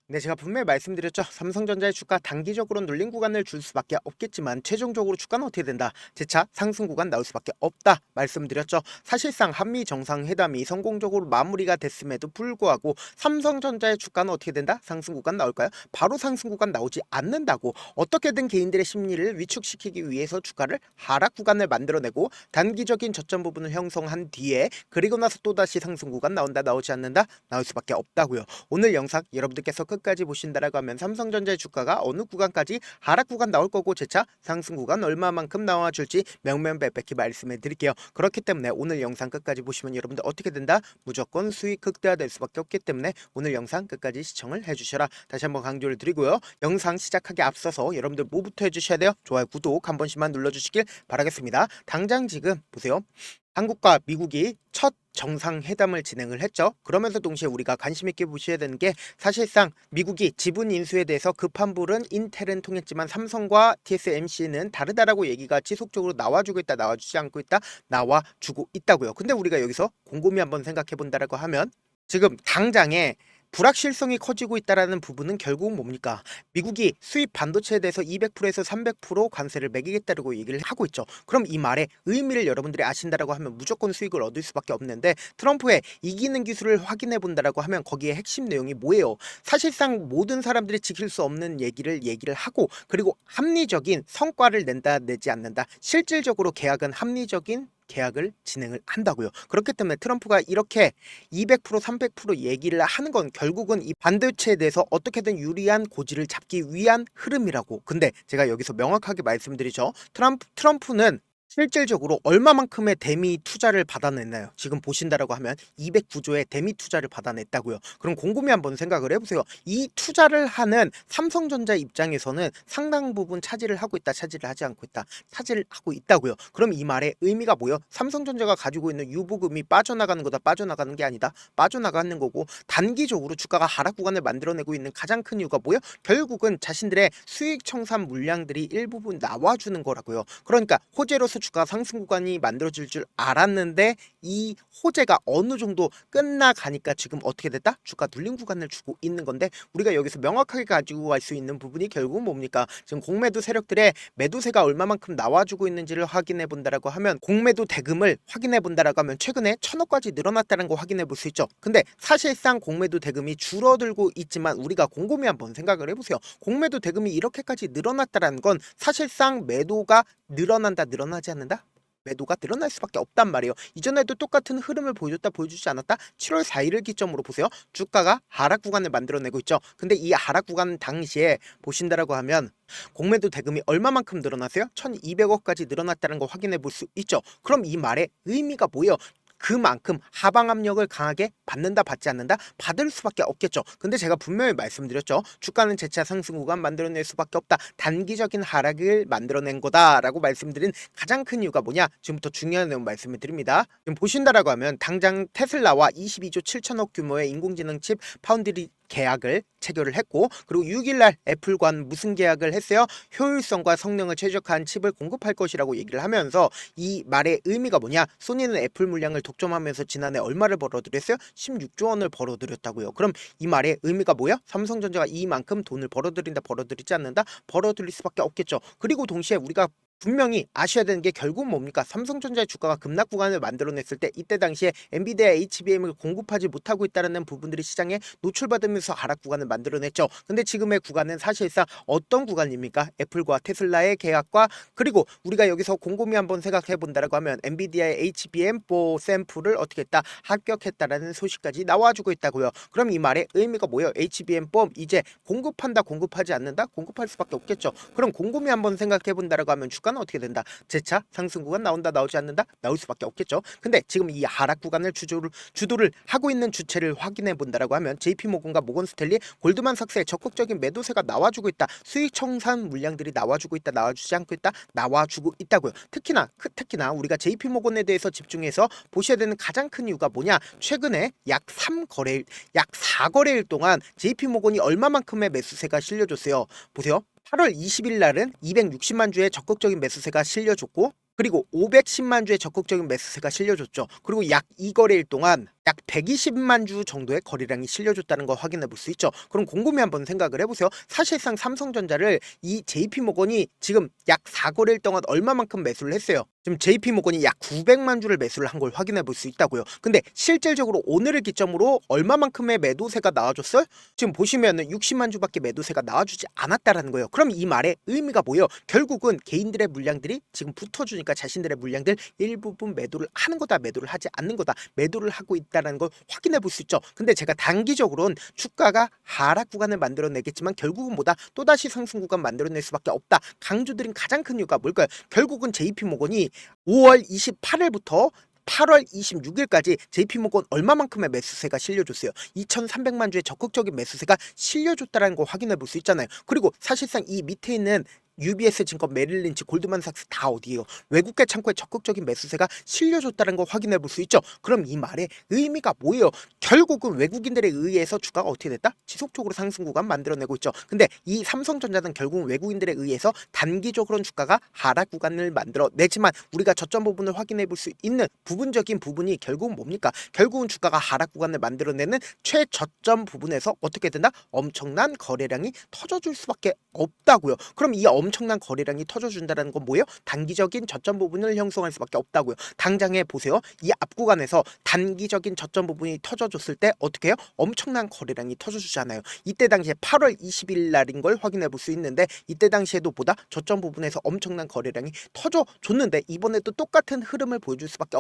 네, 제가 분명히 말씀드렸죠. 삼성전자의 주가 단기적으로 눌린 구간을 줄 수밖에 없겠지만 최종적으로 주가는 어떻게 된다? 재차 상승 구간 나올 수밖에 없다 말씀드렸죠. 사실상 한미 정상회담이 성공적으로 마무리가 됐음에도 불구하고 삼성전자의 주가는 어떻게 된다? 상승 구간 나올까요? 바로 상승 구간 나오지 않는다고. 어떻게든 개인들의 심리를 위축시키기 위해서 주가를 하락 구간을 만들어내고 단기적인 저점 부분을 형성한 뒤에 그리고 나서 또다시 상승 구간 나온다 나오지 않는다? 나올 수밖에 없다고요. 오늘 영상 여러분들께서 끝까지 보신다라고 하면 삼성전자의 주가가 어느 구간까지 하락 구간 나올 거고 재차 상승 구간 얼마만큼 나와줄지 명명백백히 말씀해 드릴게요. 그렇기 때문에 오늘 영상 끝까지 보시면 여러분들 어떻게 된다? 무조건 수익 극대화될 수밖에 없기 때문에 오늘 영상 끝까지 시청을 해주셔라. 다시 한번 강조를 드리고요. 영상 시작하기 앞서서 여러분들 뭐부터 해주셔야 돼요? 좋아요, 구독 한 번씩만 눌러주시길 바라겠습니다. 당장 지금 보세요. 한국과 미국이 첫 정상회담을 진행을 했죠. 그러면서 동시에 우리가 관심 있게 보셔야 되는 게 사실상 미국이 지분 인수에 대해서 급한 불은 인텔은 통했지만 삼성과 TSMC는 다르다라고 얘기가 지속적으로 나와주고 있다, 나와주지 않고 있다, 나와주고 있다고요. 근데 우리가 여기서 곰곰이 한번 생각해 본다라고 하면 지금 당장에 불확실성이 커지고 있다는 부분은 결국 뭡니까? 미국이 수입 반도체에 대해서 200%에서 300% 관세를 매기겠다고 얘기를 하고 있죠. 그럼 이 말의 의미를 여러분들이 아신다라고 하면 무조건 수익을 얻을 수밖에 없는데 트럼프의 이기는 기술을 확인해 본다라고 하면 거기에 핵심 내용이 뭐예요? 사실상 모든 사람들이 지킬 수 없는 얘기를 하고 그리고 합리적인 성과를 낸다 내지 않는다. 실질적으로 계약은 합리적인 계약을 진행을 한다고요. 그렇기 때문에 트럼프가 이렇게 200% 300% 얘기를 하는 건 결국은 이 반도체에 대해서 어떻게든 유리한 고지를 잡기 위한 흐름이라고. 근데 제가 여기서 명확하게 말씀드리죠. 트럼프는 실질적으로 얼마만큼의 대미 투자를 받아냈나요? 지금 보신다라고 하면 209조의 대미 투자를 받아냈다고요. 그럼 곰곰이 한번 생각을 해보세요. 이 투자를 하는 삼성전자 입장에서는 상당 부분 차지를 하고 있다, 차지를 하지 않고 있다, 차지를 하고 있다고요. 그럼 이 말의 의미가 뭐예요? 삼성전자가 가지고 있는 유보금이 빠져나가는 거다, 빠져나가는 게 아니다, 빠져나가는 거고 단기적으로 주가가 하락 구간을 만들어내고 있는 가장 큰 이유가 뭐예요? 결국은 자신들의 수익 청산 물량들이 일부분 나와주는 거라고요. 그러니까 호재로서 주가 상승 구간이 만들어질 줄 알았는데 이 호재가 어느 정도 끝나가니까 지금 어떻게 됐다? 주가 눌린 구간을 주고 있는 건데 우리가 여기서 명확하게 가지고 갈 수 있는 부분이 결국은 뭡니까? 지금 공매도 세력들의 매도세가 얼마만큼 나와주고 있는지를 확인해 본다라고 하면 공매도 대금을 확인해 본다라고 하면 최근에 1,000억까지 늘어났다는 거 확인해 볼 수 있죠. 근데 사실상 공매도 대금이 줄어들고 있지만 우리가 곰곰이 한번 생각을 해보세요. 공매도 대금이 이렇게까지 늘어났다는 건 사실상 매도가 늘어난다, 늘어나지 않는다? 매도가 늘어날 수밖에 없단 말이에요. 이전에도 똑같은 흐름을 보여줬다, 보여주지 않았다? 7월 4일을 기점으로 보세요. 주가가 하락 구간을 만들어내고 있죠. 근데 이 하락 구간 당시에 보신다라고 하면 공매도 대금이 얼마만큼 늘어났어요? 1200억까지 늘어났다는 거 확인해 볼 수 있죠. 그럼 이 말의 의미가 뭐예요? 그만큼 하방 압력을 강하게 받는다, 받지 않는다? 받을 수밖에 없겠죠. 근데 제가 분명히 말씀드렸죠. 주가는 재차 상승 구간 만들어낼 수밖에 없다. 단기적인 하락을 만들어낸 거다라고 말씀드린 가장 큰 이유가 뭐냐? 지금부터 중요한 내용 말씀을 드립니다. 지금 보신다라고 하면 당장 테슬라와 22조 7천억 규모의 인공지능 칩 파운드리 계약을 체결을 했고 그리고 6일날 애플과는 무슨 계약을 했어요? 효율성과 성능을 최적화한 칩을 공급할 것이라고 얘기를 하면서 이 말의 의미가 뭐냐? 소니는 애플 물량을 독점하면서 지난해 얼마를 벌어들였어요? 16조 원을 벌어들였다고요. 그럼 이 말의 의미가 뭐야? 삼성전자가 이만큼 돈을 벌어들인다, 벌어들이지 않는다? 벌어들일 수밖에 없겠죠. 그리고 동시에 우리가 분명히 아셔야 되는 게 결국 뭡니까? 삼성전자의 주가가 급락 구간을 만들어냈을 때 이때 당시에 엔비디아 HBM을 공급하지 못하고 있다는 부분들이 시장에 노출받으면서 하락 구간을 만들어냈죠. 근데 지금의 구간은 사실상 어떤 구간입니까? 애플과 테슬라의 계약과 그리고 우리가 여기서 곰곰이 한번 생각해 본다라고 하면 엔비디아의 HBM4 샘플을 어떻게 했다? 합격했다라는 소식까지 나와주고 있다고요. 그럼 이 말의 의미가 뭐예요? HBM4 이제 공급한다, 공급하지 않는다? 공급할 수밖에 없겠죠. 그럼 곰곰이 한번 생각해 본다라고 하면 주가는 어떻게 된다? 재차 상승 구간 나온다, 나오지 않는다? 나올 수밖에 없겠죠. 근데 지금 이 하락 구간을 주도를 하고 있는 주체를 확인해 본다라고 하면 JP모건과 모건스탠리, 골드만삭스의 적극적인 매도세가 나와주고 있다. 수익 청산 물량들이 나와주고 있다, 나와주지 않고 있다, 나와주고 있다고요. 특히나 우리가 JP모건에 대해서 집중해서 보셔야 되는 가장 큰 이유가 뭐냐? 최근에 약 4거래일 동안 JP모건이 얼마만큼의 매수세가 실려줬어요. 보세요. 8월 20일 날은 260만 주의 적극적인 매수세가 실려줬고 그리고 510만 주의 적극적인 매수세가 실려줬죠. 그리고 약 이 거래일 동안 약 120만 주 정도의 거래량이 실려줬다는 걸 확인해 볼 수 있죠. 그럼 곰곰이 한번 생각을 해보세요. 사실상 삼성전자를 이 JP모건이 지금 약 4거래일 동안 얼마만큼 매수를 했어요. 지금 JP모건이 약 900만 주를 매수를 한 걸 확인해 볼 수 있다고요. 근데 실질적으로 오늘을 기점으로 얼마만큼의 매도세가 나와줬어요? 지금 보시면은 60만 주밖에 매도세가 나와주지 않았다라는 거예요. 그럼 이 말의 의미가 뭐예요? 결국은 개인들의 물량들이 지금 붙어주니까 자신들의 물량들 일부분 매도를 하는 거다, 매도를 하지 않는 거다, 매도를 하고 있다는 걸 확인해 볼 수 있죠. 근데 제가 단기적으로는 주가가 하락 구간을 만들어내겠지만 결국은 뭐다? 또다시 상승 구간 만들어낼 수밖에 없다. 강조드린 가장 큰 이유가 뭘까요? 결국은 JP모건이 5월 28일부터 8월 26일까지 JP모건 얼마만큼의 매수세가 실려줬어요. 2,300만 주의 적극적인 매수세가 실려줬다는 거 확인해 볼 수 있잖아요. 그리고 사실상 이 밑에 있는 UBS 증권, 메릴린치, 골드만삭스 다 어디예요? 외국계 창구에 적극적인 매수세가 실려줬다는 거 확인해 볼 수 있죠. 그럼 이 말의 의미가 뭐예요? 결국은 외국인들에 의해서 주가가 어떻게 됐다? 지속적으로 상승 구간 만들어내고 있죠. 근데 이 삼성전자는 결국은 외국인들에 의해서 단기적으로는 주가가 하락 구간을 만들어내지만 우리가 저점 부분을 확인해 볼 수 있는 부분적인 부분이 결국은 뭡니까? 결국은 주가가 하락 구간을 만들어내는 최저점 부분에서 어떻게 된다? 엄청난 거래량이 터져줄 수밖에 없다고요. 그럼 이 엄청난 거래량이 터져준다는 건 뭐예요? 단기적인 저점 부분을 형성할 수밖에 없다고요. 당장에 보세요. 이 앞 구간에서 단기적인 저점 부분이 터져줬을 때 어떻게 해요? 엄청난 거래량이 터져주잖아요. 이때 당시에 8월 20일 날인 걸 확인해 볼 수 있는데 이때 당시에도 보다 저점 부분에서 엄청난 거래량이 터져줬는데 이번에도 똑같은 흐름을 보여줄 수밖에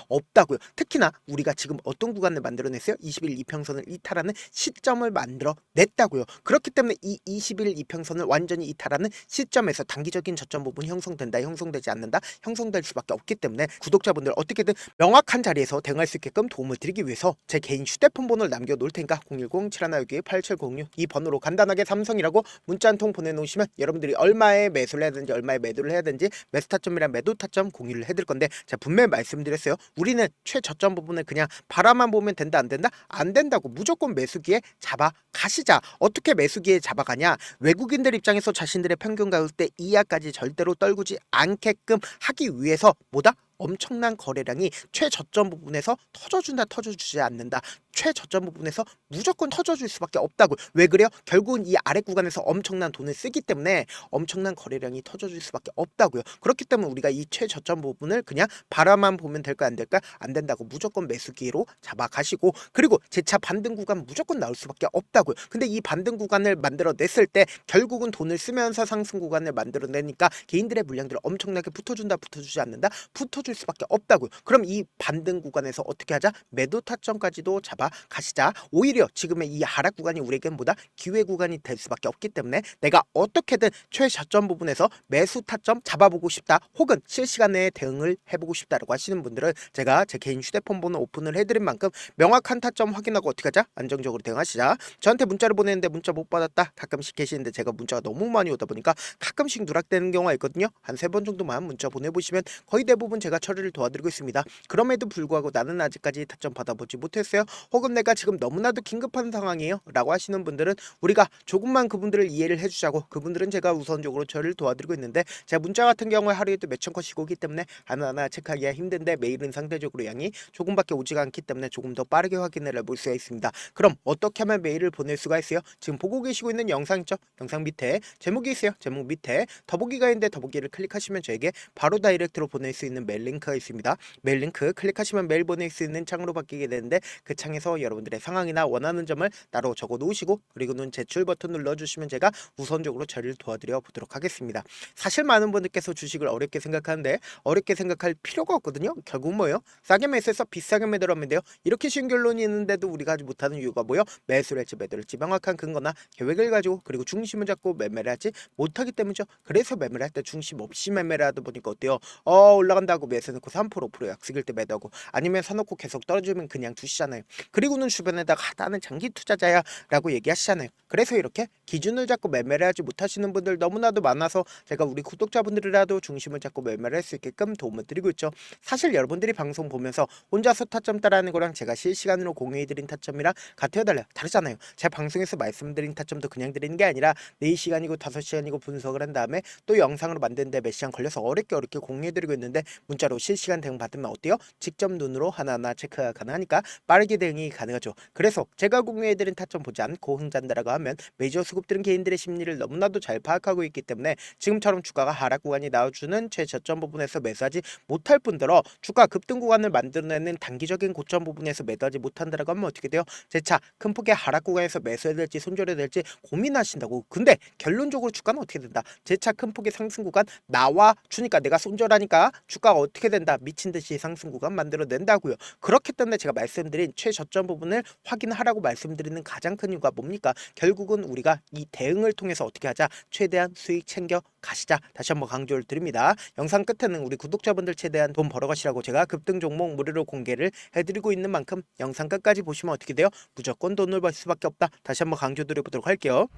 없다고요. 특히나 우리가 지금 어떤 구간을 만들어냈어요? 20일 이평선을 이탈하는 시점을 만들어냈다고요. 그렇기 때문에 이 20일 이평선을 완전히 이탈하는 시점에서 단기적인 저점 부분이 형성된다, 형성되지 않는다, 형성될 수밖에 없기 때문에 구독자분들 어떻게든 명확한 자리에서 대응할 수 있게끔 도움을 드리기 위해서 제 개인 휴대폰 번호를 남겨놓을 테니까 010-7162-8706 이 번호로 간단하게 삼성이라고 문자 한 통 보내놓으시면 여러분들이 얼마에 매수를 해야 되는지 얼마에 매도를 해야 되는지 매수 타점이랑 매도 타점 공유를 해드릴 건데 제가 분명히 말씀드렸어요. 우리는 최저점 부분을 그냥 바라만 보면 된다 안 된다? 안 된다고. 무조건 매수기에 잡아 가시자. 어떻게 매수기에 잡아가냐? 외국인들 입장에서 자신들의 평균 가격대 이하까지 절대로 떨구지 않게끔 하기 위해서 뭐다? 엄청난 거래량이 최저점 부분에서 터져준다, 터져주지 않는다. 최저점 부분에서 무조건 터져줄 수밖에 없다고. 왜 그래요? 결국은 이 아래 구간에서 엄청난 돈을 쓰기 때문에 엄청난 거래량이 터져줄 수밖에 없다고요. 그렇기 때문에 우리가 이 최저점 부분을 그냥 바라만 보면 될까 안 될까? 안 된다고. 무조건 매수기로 잡아가시고 그리고 재차 반등 구간 무조건 나올 수밖에 없다고요. 근데 이 반등 구간을 만들어냈을 때 결국은 돈을 쓰면서 상승 구간을 만들어내니까 개인들의 물량들을 엄청나게 붙어준다, 붙어주지 않는다, 붙어줄 수밖에 없다고요. 그럼 이 반등 구간에서 어떻게 하자? 매도 타점까지도 잡아 가시자. 오히려 지금의 이 하락 구간이 우리에겐 보다 기회 구간이 될 수밖에 없기 때문에 내가 어떻게든 최저점 부분에서 매수 타점 잡아보고 싶다, 혹은 실시간에 대응을 해보고 싶다라고 하시는 분들은 제가 제 개인 휴대폰 번호 오픈을 해드린 만큼 명확한 타점 확인하고 어떻게 하자? 안정적으로 대응하시자. 저한테 문자를 보내는데 문자 못 받았다 가끔씩 계시는데 제가 문자가 너무 많이 오다 보니까 가끔씩 누락되는 경우가 있거든요. 한 3번 정도만 문자 보내보시면 거의 대부분 제가 처리를 도와드리고 있습니다. 그럼에도 불구하고 나는 아직까지 타점 받아보지 못했어요, 혹은 내가 지금 너무나도 긴급한 상황이에요 라고 하시는 분들은 우리가 조금만 그분들을 이해를 해주자고, 그분들은 제가 우선적으로 처리를 도와드리고 있는데 제가 문자 같은 경우에 하루에도 몇천 건씩 오기 때문에 하나하나 체크하기가 힘든데 메일은 상대적으로 양이 조금밖에 오지가 않기 때문에 조금 더 빠르게 확인을 해볼 수가 있습니다. 그럼 어떻게 하면 메일을 보낼 수가 있어요? 지금 보고 계시고 있는 영상 있죠? 영상 밑에 제목이 있어요. 제목 밑에 더보기가 있는데 더보기를 클릭하시면 저에게 바로 다이렉트로 보낼 수 있는 메일 링크가 있습니다. 메일 링크 클릭하시면 메일 보낼 수 있는 창으로 바뀌게 되는데 그 창에서 여러분들의 상황이나 원하는 점을 따로 적어 놓으시고 그리고는 제출 버튼 눌러주시면 제가 우선적으로 처리를 도와드려 보도록 하겠습니다. 사실 많은 분들께서 주식을 어렵게 생각하는데 어렵게 생각할 필요가 없거든요. 결국 뭐예요? 싸게 매수해서 비싸게 매도하면 돼요. 이렇게 쉬운 결론이 있는데도 우리가 하지 못하는 이유가 뭐예요? 매수를 할지 매도를 할지 명확한 근거나 계획을 가지고 그리고 중심을 잡고 매매를 하지 못하기 때문이죠. 그래서 매매를 할 때 중심 없이 매매를 하다 보니까 어때요? 올라간다고 매수해놓고 3% 5% 약속일 때 매도하고 아니면 사놓고 계속 떨어지면 그냥 두시잖아요. 그리고는 주변에다가 나는 장기 투자자야 라고 얘기하시잖아요. 그래서 이렇게 기준을 잡고 매매를 하지 못하시는 분들 너무나도 많아서 제가 우리 구독자분들이라도 중심을 잡고 매매를 할 수 있게끔 도움을 드리고 있죠. 사실 여러분들이 방송 보면서 혼자서 타점 따라하는 거랑 제가 실시간으로 공유해드린 타점이랑 같아요 달라요? 다르잖아요. 제 방송에서 말씀드린 타점도 그냥 드리는 게 아니라 4시간이고 5시간이고 분석을 한 다음에 또 영상으로 만드는데 몇 시간 걸려서 어렵게 공유해드리고 있는데 문자로 실시간 대응 받으면 어때요? 직접 눈으로 하나하나 체크가 가능하니까 빠르게 대응이 가능하죠. 그래서 제가 공유해드린 타점 보지 않고 흥잔다라고 하면 메이저 수급들은 개인들의 심리를 너무나도 잘 파악하고 있기 때문에 지금처럼 주가가 하락 구간이 나와주는 최저점 부분에서 매수하지 못할 뿐더러 주가 급등 구간을 만들어내는 단기적인 고점 부분에서 매도하지 못한다라고 하면 어떻게 돼요? 재차 큰 폭의 하락 구간에서 매수해야 될지 손절해야 될지 고민하신다고. 근데 결론적으로 주가는 어떻게 된다? 재차 큰 폭의 상승 구간 나와 주니까 내가 손절하니까 주가가 어떻게 된다? 미친 듯이 상승 구간 만들어낸다고요. 그렇기 때문에 제가 말씀드린 최저점 부분을 확인하라고 말씀드리는 가장 큰 이유가 뭡니까? 결국은 우리가 이 대응을 통해서 어떻게 하자? 최대한 수익 챙겨 가시자. 다시 한번 강조를 드립니다. 영상 끝에는 우리 구독자분들 최대한 돈 벌어가시라고 제가 급등 종목 무료로 공개를 해드리고 있는 만큼 영상 끝까지 보시면 어떻게 돼요? 무조건 돈을 벌 수밖에 없다. 다시 한번 강조드려보도록 할게요.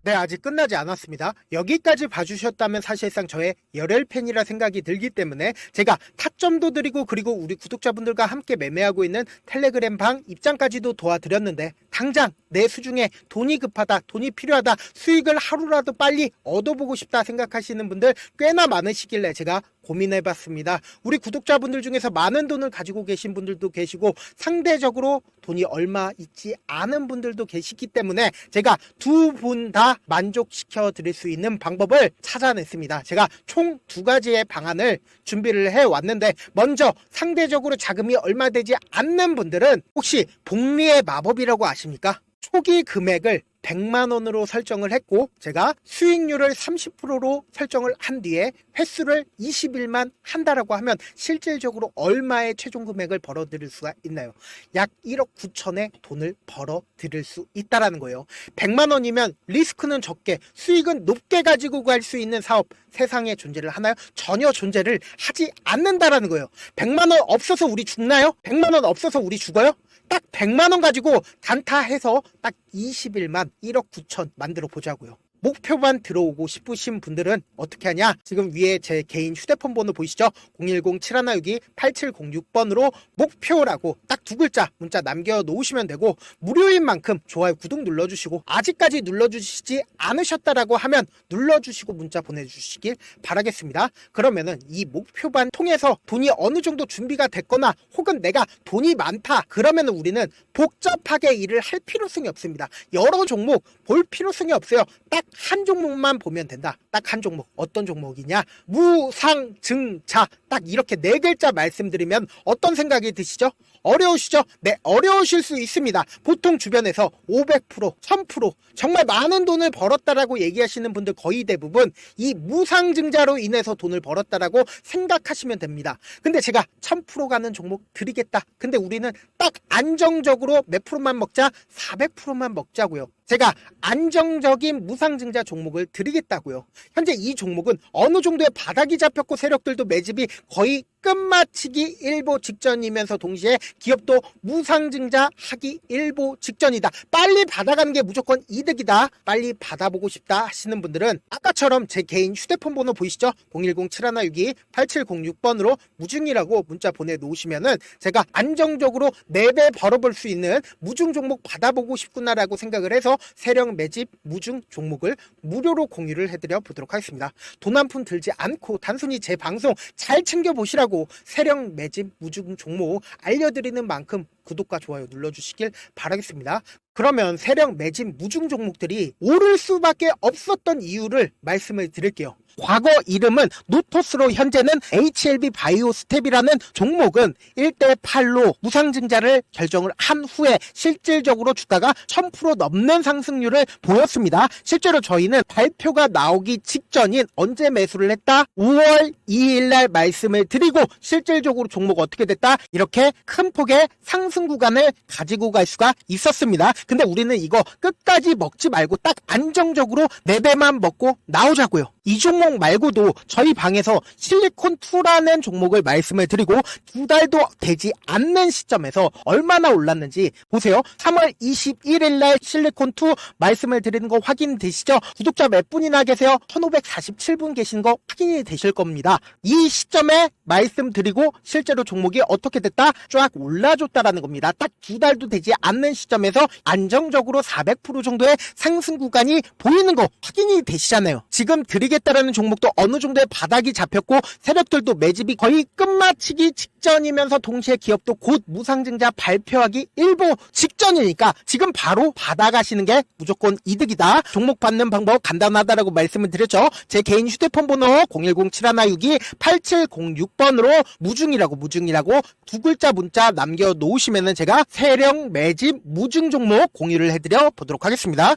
네, 아직 끝나지 않았습니다. 여기까지 봐주셨다면 사실상 저의 열혈 팬이라 생각이 들기 때문에 제가 타점도 드리고 그리고 우리 구독자분들과 함께 매매하고 있는 텔레그램 방 입장까지도 도와드렸는데 당장 내 수중에 돈이 급하다, 돈이 필요하다, 수익을 하루라도 빨리 얻어보고 싶다 생각하시는 분들 꽤나 많으시길래 제가 고민해봤습니다. 우리 구독자분들 중에서 많은 돈을 가지고 계신 분들도 계시고 상대적으로 돈이 얼마 있지 않은 분들도 계시기 때문에 제가 두 분 다 만족시켜 드릴 수 있는 방법을 찾아냈습니다. 제가 총 2가지의 방안을 준비를 해왔는데 먼저 상대적으로 자금이 얼마 되지 않는 분들은 혹시 복리의 마법이라고 아십니까? 초기 금액을 100만원으로 설정을 했고 제가 수익률을 30%로 설정을 한 뒤에 횟수를 20일만 한다라고 하면 실질적으로 얼마의 최종 금액을 벌어들일 수가 있나요? 약 1억 9천의 돈을 벌어들일 수 있다라는 거예요. 100만원이면 리스크는 적게 수익은 높게 가지고 갈 수 있는 사업 세상에 존재를 하나요? 전혀 존재를 하지 않는다라는 거예요. 100만원 없어서 우리 죽나요? 100만원 없어서 우리 죽어요? 딱 100만원 가지고 단타해서 딱 20일만 1억 9천 만들어 보자고요. 목표만 들어오고 싶으신 분들은 어떻게 하냐? 지금 위에 제 개인 휴대폰 번호 보이시죠? 010-7162-8706번으로 목표라고 딱 2글자 문자 남겨놓으시면 되고 무료인 만큼 좋아요 구독 눌러주시고 아직까지 눌러주시지 않으셨다라고 하면 눌러주시고 문자 보내주시길 바라겠습니다. 그러면은 이 목표반 통해서 돈이 어느 정도 준비가 됐거나 혹은 내가 돈이 많다 그러면은 우리는 복잡하게 일을 할 필요성이 없습니다. 여러 종목 볼 필요성이 없어요. 딱 한 종목만 보면 된다. 딱 한 종목. 어떤 종목이냐? 무상증자. 딱 이렇게 4글자 말씀드리면 어떤 생각이 드시죠? 어려우시죠? 네, 어려우실 수 있습니다. 보통 주변에서 500%, 1000% 정말 많은 돈을 벌었다라고 얘기하시는 분들 거의 대부분 이 무상증자로 인해서 돈을 벌었다라고 생각하시면 됩니다. 근데 제가 1000% 가는 종목 드리겠다. 근데 우리는 딱 안정적으로 몇 프로만 먹자? 400%만 먹자고요. 제가 안정적인 무상증자 종목을 드리겠다고요. 현재 이 종목은 어느 정도의 바닥이 잡혔고 세력들도 매집이 거의 끝마치기 일보 직전이면서 동시에 기업도 무상증자 하기 일보 직전이다. 빨리 받아가는 게 무조건 이득이다. 빨리 받아보고 싶다 하시는 분들은 아까처럼 제 개인 휴대폰 번호 보이시죠? 010-7162-8706번으로 무중이라고 문자 보내놓으시면은 제가 안정적으로 4배 벌어볼 수 있는 무중 종목 받아보고 싶구나라고 생각을 해서 세력 매집 무중 종목을 무료로 공유를 해드려 보도록 하겠습니다. 돈 한 푼 들지 않고 단순히 제 방송 잘 챙겨보시라고 세력 매집 무중 종목 알려드리는 만큼 구독과 좋아요 눌러주시길 바라겠습니다. 그러면 세력 매집 무중 종목들이 오를 수밖에 없었던 이유를 말씀을 드릴게요. 과거 이름은 노토스로 현재는 HLB 바이오스텝이라는 종목은 1대8로 무상증자를 결정을 한 후에 실질적으로 주가가 1000% 넘는 상승률을 보였습니다. 실제로 저희는 발표가 나오기 직전인 언제 매수를 했다? 5월 2일날 말씀을 드리고 실질적으로 종목 어떻게 됐다? 이렇게 큰 폭의 상승 구간을 가지고 갈 수가 있었습니다. 근데 우리는 이거 끝까지 먹지 말고 딱 안정적으로 4배만 먹고 나오자고요. 이 종목 종목 말고도 저희 방에서 실리콘2라는 종목을 말씀을 드리고 2달도 되지 않는 시점에서 얼마나 올랐는지 보세요. 3월 21일 날 실리콘2 말씀을 드리는 거 확인되시죠? 구독자 몇 분이나 계세요? 1547분 계신 거 확인이 되실 겁니다. 이 시점에 말씀드리고 실제로 종목이 어떻게 됐다? 쫙 올라줬다라는 겁니다. 딱 2달도 되지 않는 시점에서 안정적으로 400% 정도의 상승 구간이 보이는 거 확인이 되시잖아요. 지금 드리겠다라는 종목도 어느 정도의 바닥이 잡혔고 세력들도 매집이 거의 끝마치기 직전이면서 동시에 기업도 곧 무상증자 발표하기 일보 직전이니까 지금 바로 받아가시는 게 무조건 이득이다. 종목 받는 방법 간단하다라고 말씀을 드렸죠. 제 개인 휴대폰 번호 010-7162-8706번으로 무중이라고 두 글자 문자 남겨놓으시면은 제가 세력 매집 무중 종목 공유를 해드려 보도록 하겠습니다.